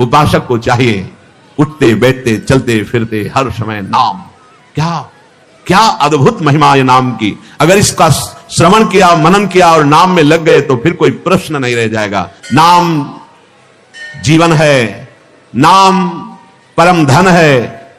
उपासक को चाहिए उठते बैठते चलते फिरते हर समय नाम। क्या क्या अद्भुत महिमा है नाम की। अगर इसका श्रवण किया, मनन किया और नाम में लग गए तो फिर कोई प्रश्न नहीं रह जाएगा। नाम जीवन है, नाम परम धन है,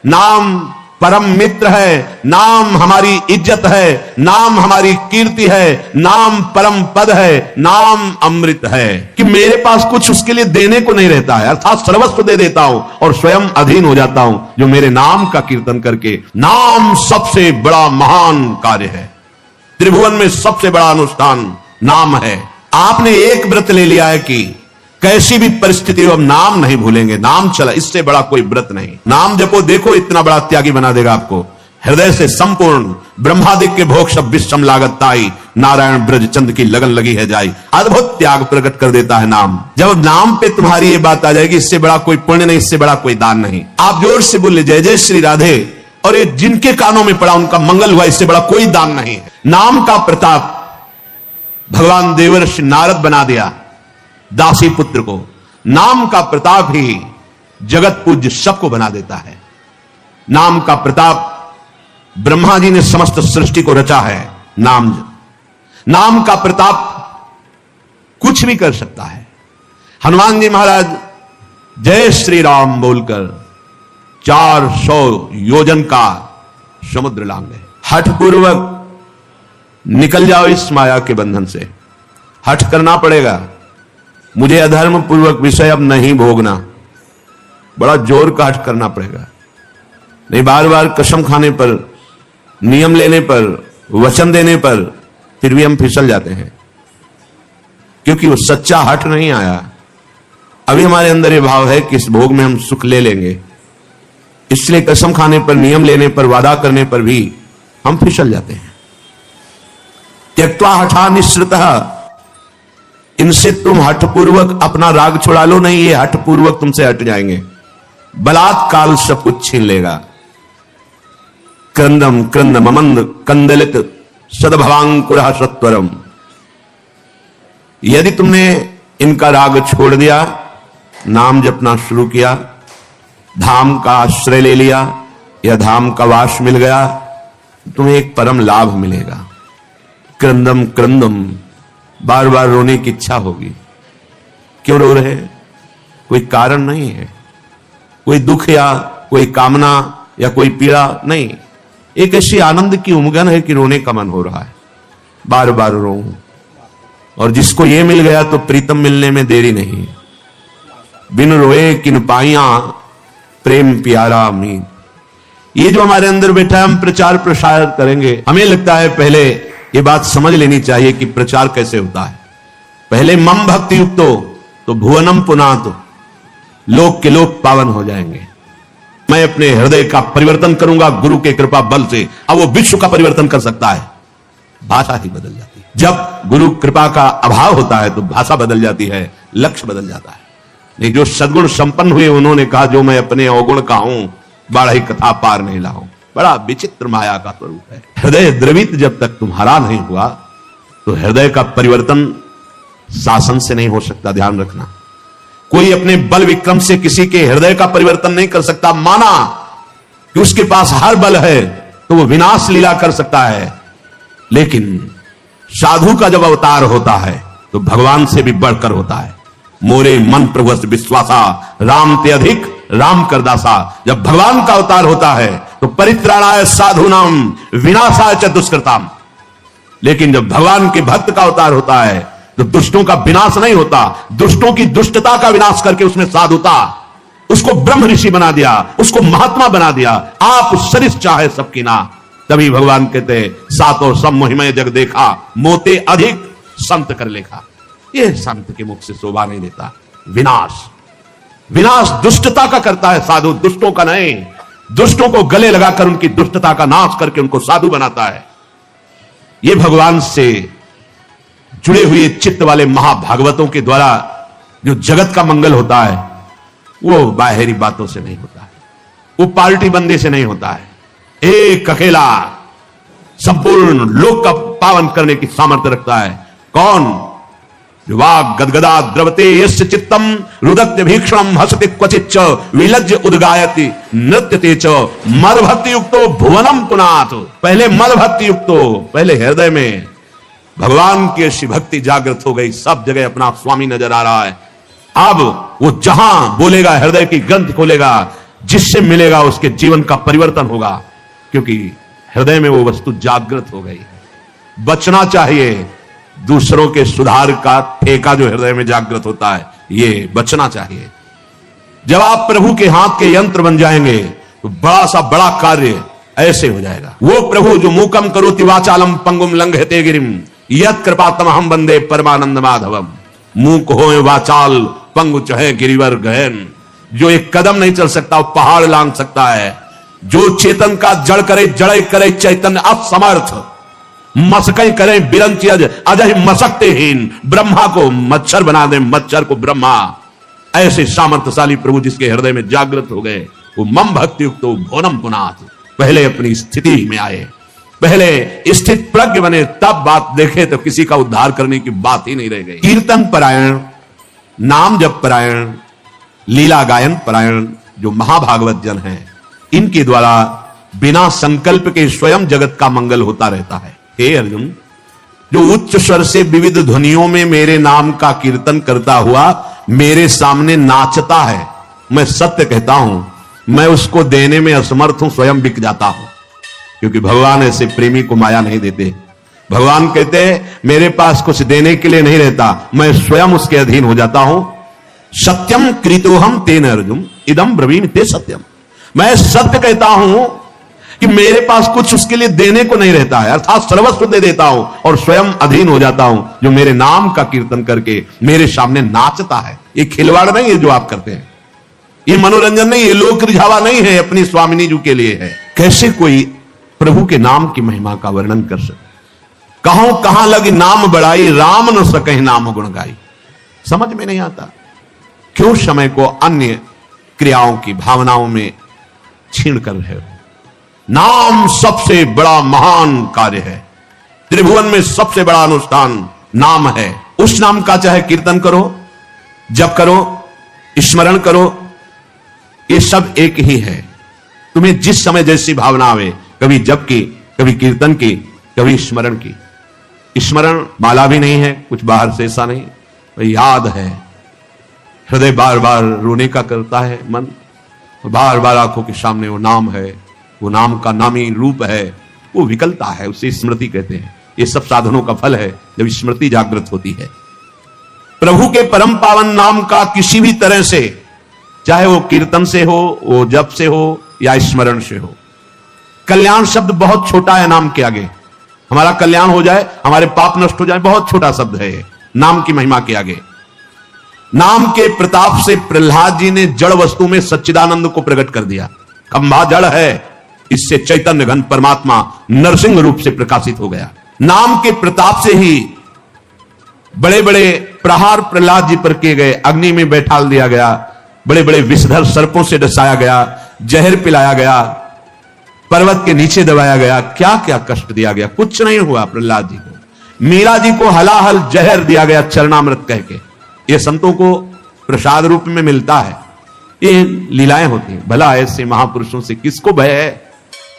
नाम परम मित्र है, नाम हमारी इज्जत है, नाम हमारी कीर्ति है, नाम परम पद है, नाम अमृत है। कि मेरे पास कुछ उसके लिए देने को नहीं रहता है, अर्थात सर्वस्व दे देता हूं और स्वयं अधीन हो जाता हूं जो मेरे नाम का कीर्तन करके। नाम सबसे बड़ा महान कार्य है। त्रिभुवन में सबसे बड़ा अनुष्ठान नाम है। आपने एक व्रत ले लिया है कि कैसी भी परिस्थिति हो हम नाम नहीं भूलेंगे, नाम चला, इससे बड़ा कोई व्रत नहीं। नाम जपो, देखो इतना बड़ा त्यागी बना देगा आपको। हृदय से संपूर्ण ब्रह्मादिक के भोग सब विश्रम लागत ताई, नारायण ब्रज चंद की लगन लगी है जाई। अद्भुत त्याग प्रकट कर देता है नाम। जब नाम पे तुम्हारी ये बात आ जाएगी, इससे बड़ा कोई पुण्य नहीं, इससे बड़ा कोई दान नहीं। आप जोर से बोले जय जय श्री राधे, और ये जिनके कानों में पड़ा उनका मंगल हुआ, इससे बड़ा कोई दान नहीं है। नाम का प्रताप भगवान देवर्षि नारद बना दिया दासी पुत्र को। नाम का प्रताप ही जगत पूज्य सबको बना देता है। नाम का प्रताप ब्रह्मा जी ने समस्त सृष्टि को रचा है। नाम का प्रताप कुछ भी कर सकता है। हनुमान जी महाराज जय श्री राम बोलकर 400 योजन का समुद्र लांघे। हठपूर्वक निकल जाओ इस माया के बंधन से। हठ करना पड़ेगा, मुझे अधर्म पूर्वक विषय अब नहीं भोगना। बड़ा जोर का हठ करना पड़ेगा, नहीं बार बार कसम खाने पर, नियम लेने पर, वचन देने पर फिर भी हम फिसल जाते हैं, क्योंकि वो सच्चा हठ नहीं आया। अभी हमारे अंदर ये भाव है कि इस भोग में हम सुख ले लेंगे, इसलिए कसम खाने पर, नियम लेने पर, वादा करने पर भी हम फिसल जाते हैं। त्यक्त्वा हठा निःसृतः, इनसे तुम हठपूर्वक अपना राग छुड़ा लो नहीं, ये हठपूर्वक तुमसे हट जाएंगे। बलात्काल सब कुछ छीन लेगा। क्रंदम क्रंद ममंद कंदलित सदभवांकुरः सत्वरम। यदि तुमने इनका राग छोड़ दिया, नाम जपना शुरू किया, धाम का आश्रय ले लिया या धाम का वास मिल गया, तुम्हें एक परम लाभ मिलेगा। क्रंदम क्रंदम, बार बार रोने की इच्छा होगी। क्यों रो रहे? कोई कारण नहीं है, कोई दुख या कोई कामना या कोई पीड़ा नहीं, एक ऐसी आनंद की उमगन है कि रोने का मन हो रहा है। बार बार रो, और जिसको ये मिल गया तो प्रीतम मिलने में देरी नहीं। बिन रोए किन पाइया प्रेम प्यारा मीत। ये जो हमारे अंदर बैठा है, हम प्रचार प्रसार करेंगे। हमें लगता है पहले ये बात समझ लेनी चाहिए कि प्रचार कैसे होता है। पहले मम भक्ति युक्तो तो भुवनम पुनातो, लोक के लोक पावन हो जाएंगे। मैं अपने हृदय का परिवर्तन करूंगा गुरु के कृपा बल से। अब वो विश्व का परिवर्तन कर सकता है, भाषा ही बदल जाती है। जब गुरु कृपा का अभाव होता है तो भाषा बदल जाती है, लक्ष्य बदल जाता है। नहीं, जो सद्गुण संपन्न हुए उन्होंने कहा जो मैं अपने अवगुण का हूं, बाढ़ कथा पार नहीं लाऊं। बड़ा विचित्र माया का स्वरूप है। हृदय द्रवित जब तक तुम्हारा नहीं हुआ तो हृदय का परिवर्तन शासन से नहीं हो सकता। ध्यान रखना, कोई अपने बल विक्रम से किसी के हृदय का परिवर्तन नहीं कर सकता। माना कि उसके पास हर बल है तो वो विनाश लीला कर सकता है, लेकिन साधु का जब अवतार होता है तो भगवान से भी बढ़कर होता है। मोरे मन प्रभु विश्वासा राम ते अधिक राम करदासा। जब भगवान का अवतार होता है तो परित्राणाय साधुनाम विनाशाय च दुष्कृताम। लेकिन जब भगवान के भक्त का अवतार होता है तो दुष्टों का विनाश नहीं होता, दुष्टों की दुष्टता का विनाश करके उसमें साधुता, उसको ब्रह्म ऋषि बना दिया, उसको महात्मा बना दिया। आप सरिस चाहे सबकी ना। तभी भगवान कहते सातों सब मोहिमय जग देखा, मोते अधिक संत कर लेखा। यह संत के मुख से शोभा नहीं देता। विनाश, विनाश दुष्टता का करता है साधु, दुष्टों का नहीं। दुष्टों को गले लगाकर उनकी दुष्टता का नाश करके उनको साधु बनाता है। ये भगवान से जुड़े हुए चित्त वाले महाभागवतों के द्वारा जो जगत का मंगल होता है वो बाहरी बातों से नहीं होता है, वो पार्टी बंदी से नहीं होता है। एक अकेला संपूर्ण लोक का पावन करने की सामर्थ्य रखता है। कौन? वाग गदगदा द्रवते यस्य चित्तम रुदत्य भीक्षणम हसति क्वचिच्च विलज्ज उद्गायति नृत्यते च मद भक्ति युक्तो भुवनम पुनाथ। पहले मद भक्ति युक्तो, पहले हृदय में भगवान की ऐसी भक्ति जागृत हो गई, सब जगह अपना स्वामी नजर आ रहा है। अब वो जहां बोलेगा, हृदय की ग्रंथ खोलेगा, जिससे मिलेगा उसके जीवन का परिवर्तन होगा, क्योंकि हृदय में वो वस्तु जागृत हो गई। बचना चाहिए दूसरों के सुधार का ठेका जो हृदय में जागृत होता है, ये बचना चाहिए। जब आप प्रभु के हाथ के यंत्र बन जाएंगे तो बड़ा सा बड़ा कार्य ऐसे हो जाएगा। वो प्रभु जो मूकम करोति वाचालम पंगुम लंघयते गिरिम यत् कृपातमहं वंदे परमानंद माधवम। मूक होए वाचाल पंगु चहे गिरिवर गहन, जो एक कदम नहीं चल सकता वो पहाड़ लांघ सकता है। जो चेतन का जड़ करे जड़ करे चैतन्य असमर्थ, मसकई करे बिरंची अजय मसकतेहीन, ब्रह्मा को मच्छर बना दे मच्छर को ब्रह्मा। ऐसे सामर्थ्यशाली प्रभु जिसके हृदय में जागृत हो गए, वो मम भक्ति युक्त भोनम पुनाथ। पहले अपनी स्थिति में आए, पहले स्थित प्रज्ञ बने, तब बात देखे तो किसी का उद्धार करने की बात ही नहीं रह गई। कीर्तन परायण, नाम जप परायण, लीला गायन परायण जो महाभागवत जन हैं, इनके द्वारा बिना संकल्प के स्वयं जगत का मंगल होता रहता है। हे अर्जुन, जो उच्च स्वर से विविध ध्वनियों में मेरे नाम का कीर्तन करता हुआ मेरे सामने नाचता है, मैं सत्य कहता हूं, मैं उसको देने में असमर्थ हूं, स्वयं बिक जाता हूं। क्योंकि भगवान ऐसे प्रेमी को माया नहीं देते। भगवान कहते हैं मेरे पास कुछ देने के लिए नहीं रहता, मैं स्वयं उसके अधीन हो जाता हूं। सत्यम कृतोहम तेन अर्जुन इदम ब्रवीमि ते सत्यम। मैं सत्य कहता हूं कि मेरे पास कुछ उसके लिए देने को नहीं रहता है, अर्थात सर्वस्व दे देता हूं और स्वयं अधीन हो जाता हूं, जो मेरे नाम का कीर्तन करके मेरे सामने नाचता है। ये खिलवाड़ नहीं है जो आप करते हैं, ये मनोरंजन नहीं है, लोक रिझावा नहीं है, अपनी स्वामिनी जी के लिए है। कैसे कोई प्रभु के नाम की महिमा का वर्णन कर सके? कहो कहां लगी नाम बढ़ाई, राम न सके नाम गुण गाई। समझ में नहीं आता, क्यों समय को अन्य क्रियाओं की भावनाओं में छीन कर रहे हो? नाम सबसे बड़ा महान कार्य है, त्रिभुवन में सबसे बड़ा अनुष्ठान नाम है। उस नाम का चाहे कीर्तन करो, जप करो, स्मरण करो, ये सब एक ही है। तुम्हें जिस समय जैसी भावना आवे, कभी जप की, कभी कीर्तन की, कभी स्मरण की। स्मरण माला भी नहीं है, कुछ बाहर से ऐसा नहीं, याद है। हृदय बार बार रोने का करता है, मन बार बार आंखों के सामने वो नाम है, वो नाम का नामी रूप है, वो विकलता है, उसे स्मृति कहते हैं। ये सब साधनों का फल है जब स्मृति जागृत होती है। प्रभु के परम पावन नाम का किसी भी तरह से, चाहे वो कीर्तन से हो, वो जप से हो या स्मरण से हो। कल्याण शब्द बहुत छोटा है नाम के आगे। हमारा कल्याण हो जाए, हमारे पाप नष्ट हो जाए, बहुत छोटा शब्द है ये नाम की महिमा के आगे। नाम के प्रताप से प्रहलाद जी ने जड़ वस्तु में सच्चिदानंद को प्रकट कर दिया। खंभा जड़ है, इससे चैतन्य घन परमात्मा नरसिंह रूप से प्रकाशित हो गया। नाम के प्रताप से ही बड़े बड़े प्रहार प्रहलाद जी पर किए गए, अग्नि में बैठाल दिया गया, बड़े बड़े विषधर सर्पों से डसाया गया, जहर पिलाया गया, पर्वत के नीचे दबाया गया, क्या क्या कष्ट दिया गया, कुछ नहीं हुआ प्रहलाद जी को। मीरा जी को हलाहल जहर दिया गया चरणामृत कह के। ये संतों को प्रसाद रूप में मिलता है, ये लीलाएं होती हैं। भला ऐसे महापुरुषों से किसको भय है?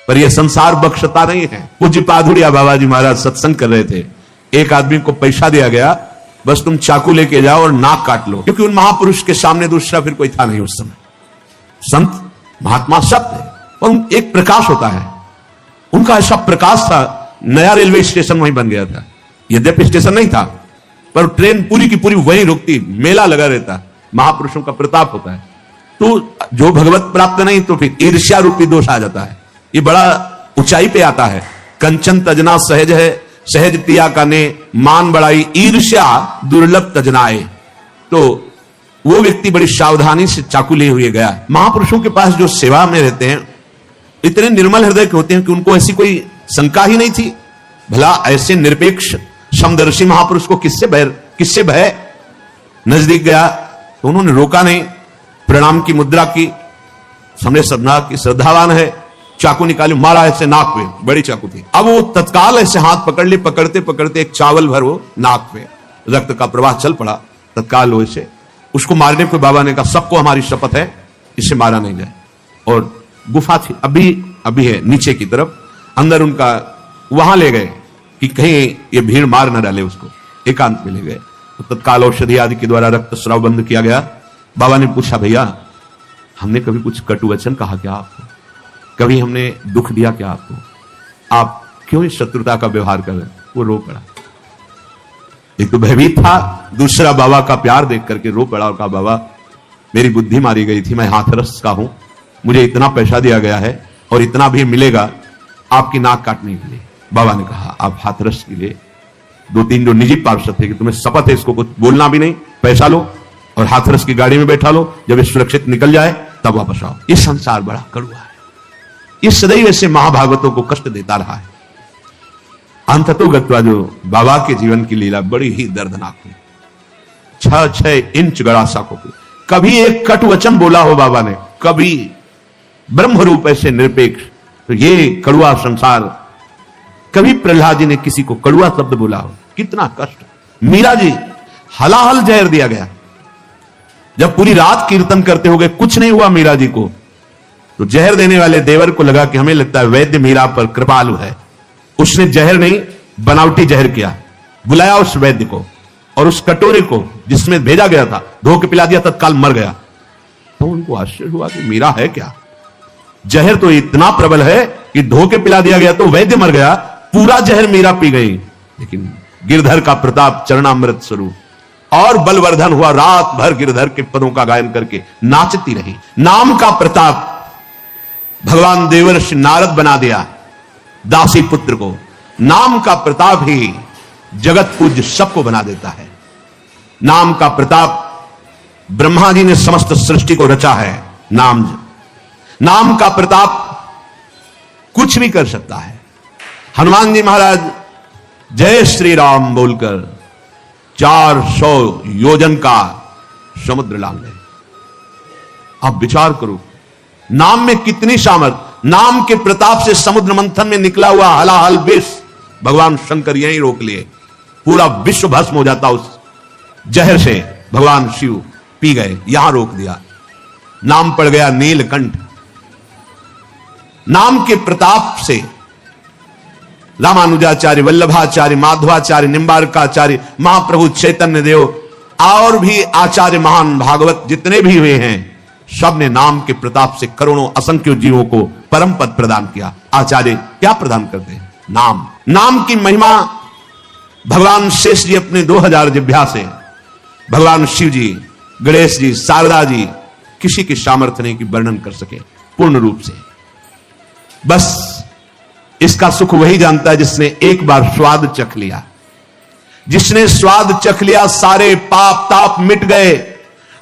पर यह संसार बख्शता नहीं है। पूज्य पाधुरिया बाबा जी महाराज सत्संग कर रहे थे, एक आदमी को पैसा दिया गया, बस तुम चाकू लेके जाओ और नाक काट लो, क्योंकि उन महापुरुष के सामने दूसरा फिर कोई था नहीं उस समय। संत महात्मा शब्द है और एक प्रकाश होता है, उनका ऐसा प्रकाश था, नया रेलवे स्टेशन वहीं बन गया था। यद्यपि स्टेशन नहीं था, पर ट्रेन पूरी की पूरी वहीं रुकती, मेला लगा रहता। महापुरुषों का प्रताप होता है। तो जो भगवत प्राप्त नहीं तो फिर ईर्ष्या रूपी दोष आ जाता है, ये बड़ा ऊंचाई पे आता है। कंचन तजना सहज है, सहज तिया का ने मान बढ़ाई, ईर्ष्या दुर्लभ तजनाए। तो वो व्यक्ति बड़ी सावधानी से चाकू लिए हुए गया। महापुरुषों के पास जो सेवा में रहते हैं इतने निर्मल हृदय के होते हैं कि उनको ऐसी कोई शंका ही नहीं थी। भला ऐसे निरपेक्ष समदर्शी महापुरुष को किससे भय? नजदीक गया तो उन्होंने रोका नहीं, प्रणाम की मुद्रा की, समझे सदना की श्रद्धावान है, चाकू निकाली, मारा ऐसे नाक पे, बड़ी चाकू थी। अब वो तत्काल ऐसे हाथ पकड़ ले, पकड़ते पकड़ते एक चावल भर वो नाक पे, रक्त का प्रवाह चल पड़ा। तत्काल लोहे से उसको मारने को बाबा ने कहा, सबको हमारी शपथ है इसे मारा नहीं जाए। और गुफा थी, अभी है नीचे की तरफ, अंदर उनका वहां ले गए कि कहीं ये भीड़ मार न डाले उसको, एकांत में ले गए। तो तत्काल औषधि आदि के द्वारा रक्त स्राव बंद किया गया। बाबा ने पूछा, भैया हमने कभी कुछ कटु वचन कहा क्या आपको? कभी हमने दुख दिया क्या आपको? आप क्यों इस शत्रुता का व्यवहार कर रहे? वो रो पड़ा। एक तो भयभीत था, दूसरा बाबा का प्यार देख करके रो पड़ा और कहा, बाबा मेरी बुद्धि मारी गई थी, मैं हाथरस का हूं, मुझे इतना पैसा दिया गया है और इतना भी मिलेगा आपकी नाक काटने के लिए। बाबा ने कहा, आप हाथरस के लिए 2-3 जो निजी पार्षद थे कि तुम्हें शपथ है इसको कुछ बोलना भी नहीं, पैसा लो और हाथरस की गाड़ी में बैठा लो, जब ये सुरक्षित निकल जाए तब वापस आओ। ये संसार बड़ा कड़वा है, ये सदैव ऐसे महाभागवतों को कष्ट देता रहा है। अंततोगत्वा जो बाबा के जीवन की लीला बड़ी ही दर्दनाक हुई। 6-6 इंच गड़ा साको की, कभी एक कटु वचन बोला हो बाबा ने, कभी ब्रह्म रूप ऐसे निरपेक्ष, तो ये कड़ुआ संसार, कभी प्रहलाद जी ने किसी को कड़ुआ शब्द बोला हो? कितना कष्ट। मीरा जी हलाहल जहर दिया गया, जब पूरी रात कीर्तन करते हो गए कुछ नहीं हुआ मीरा जी को, तो जहर देने वाले देवर को लगा कि हमें लगता है वैद्य मीरा पर कृपालु है, उसने जहर नहीं बनावटी जहर किया, बुलाया उस वैद्य को और उस कटोरे को जिसमें भेजा गया था धो के पिला दिया, तत्काल मर गया। तो उनको आश्चर्य हुआ कि मीरा है क्या, जहर तो इतना प्रबल है कि धो के पिला दिया गया तो वैद्य मर गया, पूरा जहर मीरा पी गई। लेकिन गिरधर का प्रताप चरणामृत स्वरूप और बलवर्धन हुआ, रात भर गिरधर के पदों का गायन करके नाचती रही। नाम का प्रताप भगवान देवर्षि नारद बना दिया दासी पुत्र को। नाम का प्रताप ही जगत पूज्य सबको बना देता है। नाम का प्रताप, ब्रह्मा जी ने समस्त सृष्टि को रचा है नाम का प्रताप कुछ भी कर सकता है। हनुमान जी महाराज जय श्री राम बोलकर 400 योजन का समुद्र लांग गए। आप विचार करो, नाम में कितनी सामर्थ्य। नाम के प्रताप से समुद्र मंथन में निकला हुआ हलाहल विष भगवान शंकर यहीं रोक लिए, पूरा विश्व भस्म हो जाता उस जहर से। भगवान शिव पी गए, यहां रोक दिया, नाम पड़ गया नीलकंठ। नाम के प्रताप से रामानुजाचार्य, वल्लभाचार्य, माधवाचार्य, निम्बारकाचार्य, महाप्रभु चैतन्य देव और भी आचार्य महान भागवत जितने भी हुए हैं, सब ने नाम के प्रताप से करोड़ों असंख्य जीवों को परम पद प्रदान किया। आचार्य क्या प्रदान करते हैं? नाम की महिमा भगवान शेष जी अपने 2000 जिह्वा से, भगवान शिव जी, गणेश जी, शारदा जी, किसी की सामर्थ्य नहीं कि वर्णन कर सके पूर्ण रूप से। बस इसका सुख वही जानता है जिसने एक बार स्वाद चख लिया। जिसने स्वाद चख लिया सारे पाप ताप मिट गए,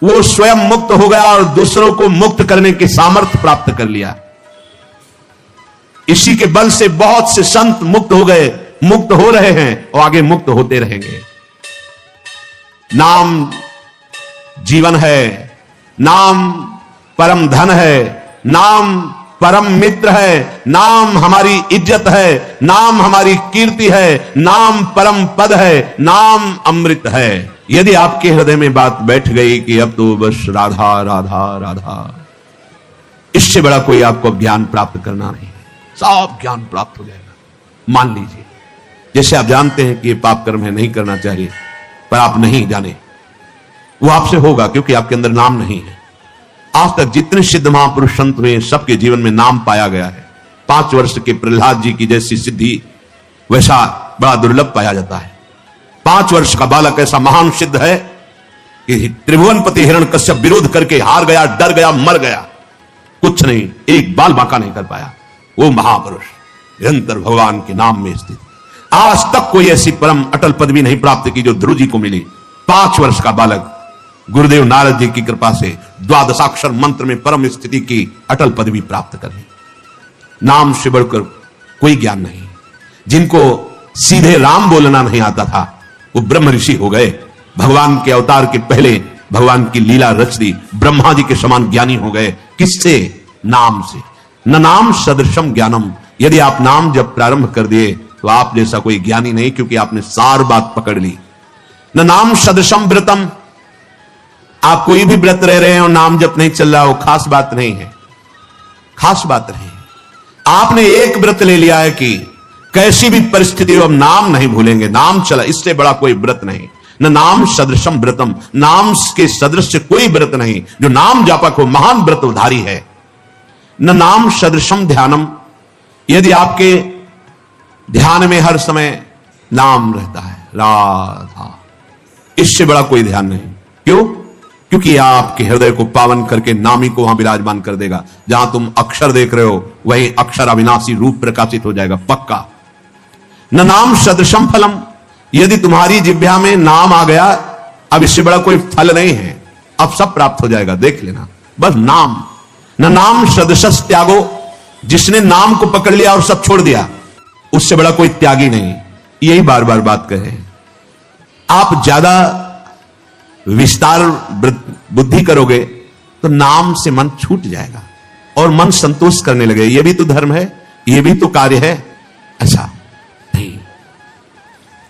वो स्वयं मुक्त हो गया और दूसरों को मुक्त करने की सामर्थ्य प्राप्त कर लिया। इसी के बल से बहुत से संत मुक्त हो गए, मुक्त हो रहे हैं और आगे मुक्त होते रहेंगे। नाम जीवन है, नाम परम धन है, नाम परम मित्र है, नाम हमारी इज्जत है, नाम हमारी कीर्ति है, नाम परम पद है, नाम अमृत है। यदि आपके हृदय में बात बैठ गई कि अब तो बस राधा राधा राधा, इससे बड़ा कोई आपको ज्ञान प्राप्त करना नहीं है, सब ज्ञान प्राप्त हो जाएगा। मान लीजिए जैसे आप जानते हैं कि ये पाप कर्म है, नहीं करना चाहिए, पर आप नहीं जाने, वो आपसे होगा क्योंकि आपके अंदर नाम नहीं है। आज तक जितने सिद्ध महापुरुष संत हुए सबके जीवन में नाम पाया गया है। 5 वर्ष के प्रहलाद जी की जैसी सिद्धि वैसा बड़ा दुर्लभ पाया जाता है। 5 वर्ष का बालक ऐसा महान सिद्ध है कि त्रिभुवनपति हिरण्यकश्यप विरोध करके हार गया, डर गया, मर गया, कुछ नहीं, एक बाल बांका नहीं कर पाया। वो महापुरुष निरंतर भगवान के नाम में स्थित। आज तक कोई ऐसी परम अटल पदवी नहीं प्राप्त की जो ध्रुव जी को मिली। 5 वर्ष का बालक गुरुदेव नारद जी की कृपा से 12 मंत्र में परम स्थिति की अटल पदवी प्राप्त कर ली। नाम से बढ़कर कोई ज्ञान नहीं। जिनको सीधे राम बोलना नहीं आता था वो ब्रह्म ऋषि हो गए। भगवान के अवतार के पहले भगवान की लीला रच दी, ब्रह्मा जी के समान ज्ञानी हो गए। किससे? नाम से। न नाम सदृशम ज्ञानम। यदि आप नाम जब प्रारंभ कर दिए तो आप जैसा कोई ज्ञानी नहीं, क्योंकि आपने सार बात पकड़ ली। न नाम सदृशम व्रतम। आप कोई भी व्रत रह रहे हैं और नाम जप नहीं चल रहा, वो खास बात नहीं है, खास बात नहीं है। आपने एक व्रत ले लिया है कि कैसी भी परिस्थिति हो, अब नाम नहीं भूलेंगे, नाम चला, इससे बड़ा कोई व्रत नहीं। न नाम सदृशम व्रतम, नाम के सदृश कोई व्रत नहीं। जो नाम जापक हो महान व्रतधारी है। न नाम सदृशम ध्यानम, यदि आपके ध्यान में हर समय नाम रहता है, राधा, इससे बड़ा कोई ध्यान नहीं। क्यों? क्योंकि आपके हृदय को पावन करके नामी को वहां विराजमान कर देगा। जहां तुम अक्षर देख रहे हो वही अक्षर अविनाशी रूप प्रकाशित हो जाएगा, पक्का। न नाम सदृशम फलम, यदि तुम्हारी जिह्वा में नाम आ गया, अब इससे बड़ा कोई फल नहीं है, अब सब प्राप्त हो जाएगा, देख लेना, बस नाम। न नाम सदृशस त्यागो, जिसने नाम को पकड़ लिया और सब छोड़ दिया, उससे बड़ा कोई त्यागी नहीं। यही बार बार बात कर रहे हैं। आप ज्यादा विस्तार बुद्धि करोगे तो नाम से मन छूट जाएगा और मन संतोष करने लगे, ये भी तो धर्म है, ये भी तो कार्य है, ऐसा नहीं।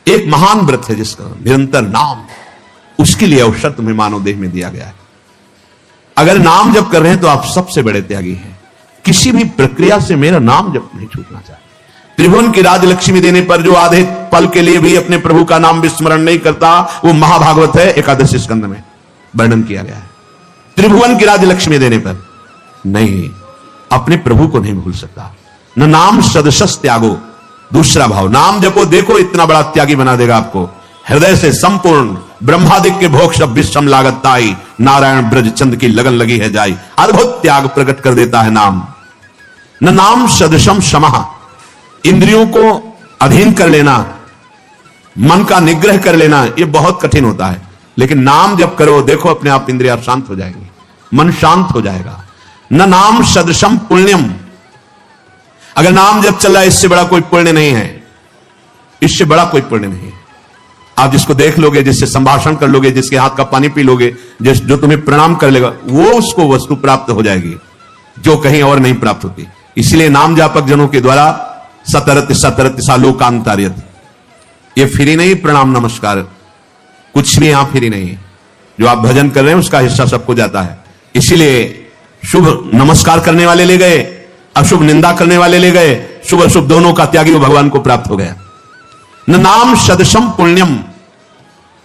एक महान व्रत है जिसका निरंतर नाम, उसके लिए अवसर तुम्हें मानव देह में दिया गया है। अगर नाम जप कर रहे हैं तो आप सबसे बड़े त्यागी हैं। किसी भी प्रक्रिया से मेरा नाम जप नहीं छूटना चाहिए। त्रिभुवन की राजलक्ष्मी देने पर जो आधे पल के लिए भी अपने प्रभु का नाम विस्मरण नहीं करता, वो महाभागवत है, एकादश स्कंद में वर्णन किया गया है। त्रिभुवन की राजलक्ष्मी देने पर नहीं, अपने प्रभु को नहीं भूल सकता। न नाम सदृशस त्यागो, दूसरा भाव, नाम जपो, देखो इतना बड़ा त्यागी बना देगा आपको। हृदय से संपूर्ण ब्रह्मादिक के भोग सब विश्रम लागत ताई, नारायण ब्रज चंद की लगन लगी है जाई, अद्भुत त्याग प्रकट कर देता है नाम। न नाम सदृशम क्षमा, इंद्रियों को अधीन कर लेना, मन का निग्रह कर लेना, यह बहुत कठिन होता है, लेकिन नाम जब करो देखो अपने आप इंद्रियां शांत हो जाएंगी, मन शांत हो जाएगा। न नाम सदृशम पुण्यम, अगर नाम जब चल रहा है, इससे बड़ा कोई पुण्य नहीं है, इससे बड़ा कोई पुण्य नहीं है। आप जिसको देख लोगे, जिससे संभाषण कर लोगे, जिसके हाथ का पानी पी लोगे, जो तुम्हें प्रणाम कर लेगा, वो उसको वस्तु प्राप्त हो जाएगी जो कहीं और नहीं प्राप्त होती। इसलिए नाम जापक जनों के द्वारा सतरत सतरत सालोकांतार्यत, ये फ्री नहीं, प्रणाम नमस्कार कुछ भी यहां फ्री नहीं। जो आप भजन कर रहे हैं उसका हिस्सा सबको जाता है। इसीलिए शुभ नमस्कार करने वाले ले गए, अशुभ निंदा करने वाले ले गए, शुभ अशुभ दोनों का त्यागी वो भगवान को प्राप्त हो गया। न नाम सदृशम पुण्यम,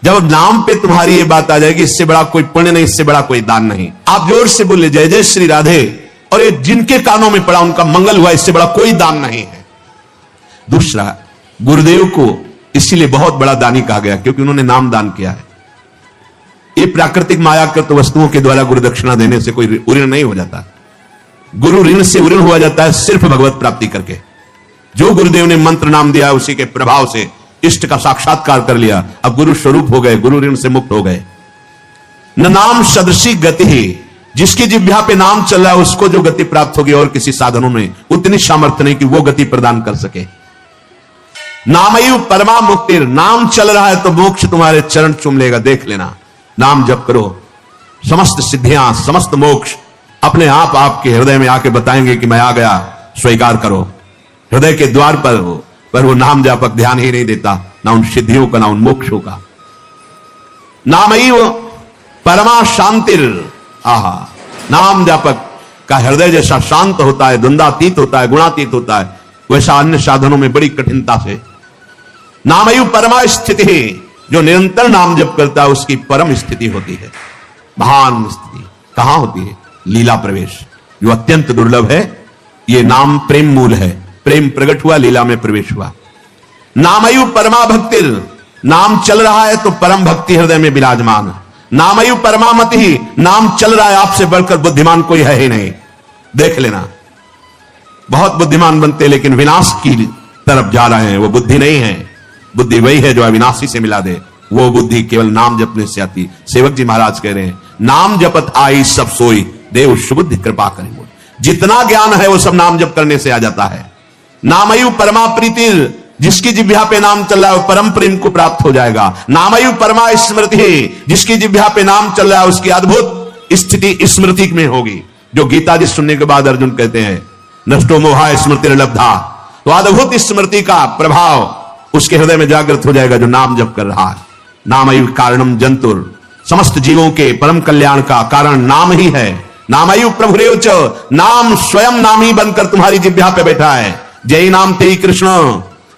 जब नाम पे तुम्हारी ये बात आ जाएगी, इससे बड़ा कोई पुण्य नहीं, इससे बड़ा कोई दान नहीं। आप जोर से बोले जय जय श्री राधे, और ये जिनके कानों में पड़ा उनका मंगल हुआ, इससे बड़ा कोई दान नहीं है। दूसरा, गुरुदेव को इसीलिए बहुत बड़ा दानी कहा गया क्योंकि उन्होंने नाम दान किया है। ये प्राकृतिक मायाकृत वस्तुओं के द्वारा गुरु दक्षिणा देने से कोई ऋण नहीं हो जाता। गुरु ऋण से ऋण हुआ जाता है सिर्फ भगवत प्राप्ति करके। जो गुरुदेव ने मंत्र नाम दिया उसी के प्रभाव से इष्ट का साक्षात्कार कर लिया, अब गुरु स्वरूप हो गए, गुरु ऋण से मुक्त हो गए। न नाम सदृशी गति, जिसकी जिह्वा पे नाम चल रहा है उसको जो गति प्राप्त होगी और किसी साधनों में उतनी सामर्थ्य नहीं कि वो गति प्रदान कर सके। नामयु परमा मुक्ति, नाम चल रहा है तो मोक्ष तुम्हारे चरण चूम लेगा, देख लेना। नाम जप करो, समस्त सिद्धियां समस्त मोक्ष अपने आप आपके हृदय में आके बताएंगे कि मैं आ गया, स्वीकार करो। हृदय के द्वार पर वो नाम जापक ध्यान ही नहीं देता, ना उन सिद्धियों का ना उन मोक्षों का। नामयु परमा शांतिर, आहा, नाम जापक का हृदय जैसा शांत होता है, द्वंद्वातीत होता है, गुणातीत होता है, वैसा अन्य साधनों में बड़ी कठिनता से। नामयु परमा स्थिति, जो निरंतर नाम जप करता है उसकी परम स्थिति होती है, महान स्थिति। कहां होती है? लीला प्रवेश, जो अत्यंत दुर्लभ है। ये नाम प्रेम मूल है, प्रेम प्रकट हुआ, लीला में प्रवेश हुआ। नामयु परमा भक्ति, नाम चल रहा है तो परम भक्ति हृदय में विराजमान। नामयु परमामति ही, नाम चल रहा है, आपसे बढ़कर बुद्धिमान कोई है ही नहीं, देख लेना। बहुत बुद्धिमान बनते लेकिन विनाश की तरफ जा रहे हैं, वो बुद्धि नहीं है। बुद्धि वही है जो अविनाशी से मिला दे, वो बुद्धि केवल नाम जपने से आती। सेवक जी महाराज कह रहे हैं, नाम जपत आई सब सोई, देव सुबुद्धि कृपा करें। जितना ज्ञान है वो सब नाम जप करने से आ जाता है। नामयु परमा प्रीति, जिसकी जिह्वा पे नाम चल रहा है वो परम प्रेम को प्राप्त हो जाएगा। नामयु परमा स्मृति, जिसकी जिह्वा पे नाम चल रहा है उसकी अद्भुत स्थिति स्मृति में होगी। जो गीता जी सुनने के बाद अर्जुन कहते हैं नष्टो मोहा स्मृति लब्धा, तो अद्भुत स्मृति का प्रभाव उसके हृदय में जागृत हो जाएगा जो नाम जप कर रहा है। नामैव कारणम जंतुर, समस्त जीवों के परम कल्याण का कारण नाम ही है। नामैव प्रभुरेव च, नाम स्वयं नाम ही बनकर तुम्हारी जिह्वा पे बैठा है। जय नाम तेई कृष्ण,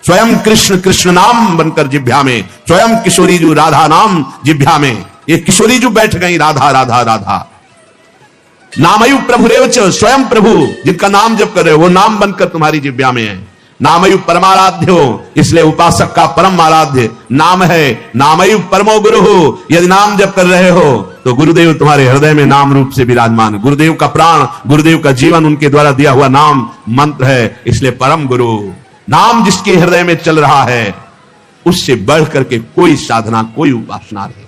स्वयं कृष्ण कृष्ण नाम बनकर जिह्वा में, स्वयं किशोरी जू राधा नाम जिह्वा में। ये किशोरी जू बैठ गई राधा राधा राधा। नामैव प्रभुरेव च, स्वयं प्रभु जिनका नाम जप कर रहे हो वो नाम बनकर तुम्हारी जिह्वा में है। नामैव परमाराध्यो, इसलिए उपासक का परम आराध्य नाम है। नामैव परमो गुरु, यदि नाम जप कर रहे हो तो गुरुदेव तुम्हारे हृदय में नाम रूप से विराजमान। गुरुदेव का प्राण, गुरुदेव का जीवन, उनके द्वारा दिया हुआ नाम मंत्र है, इसलिए परम गुरु। नाम जिसके हृदय में चल रहा है उससे बढ़ करके कोई साधना, कोई उपासना नहीं।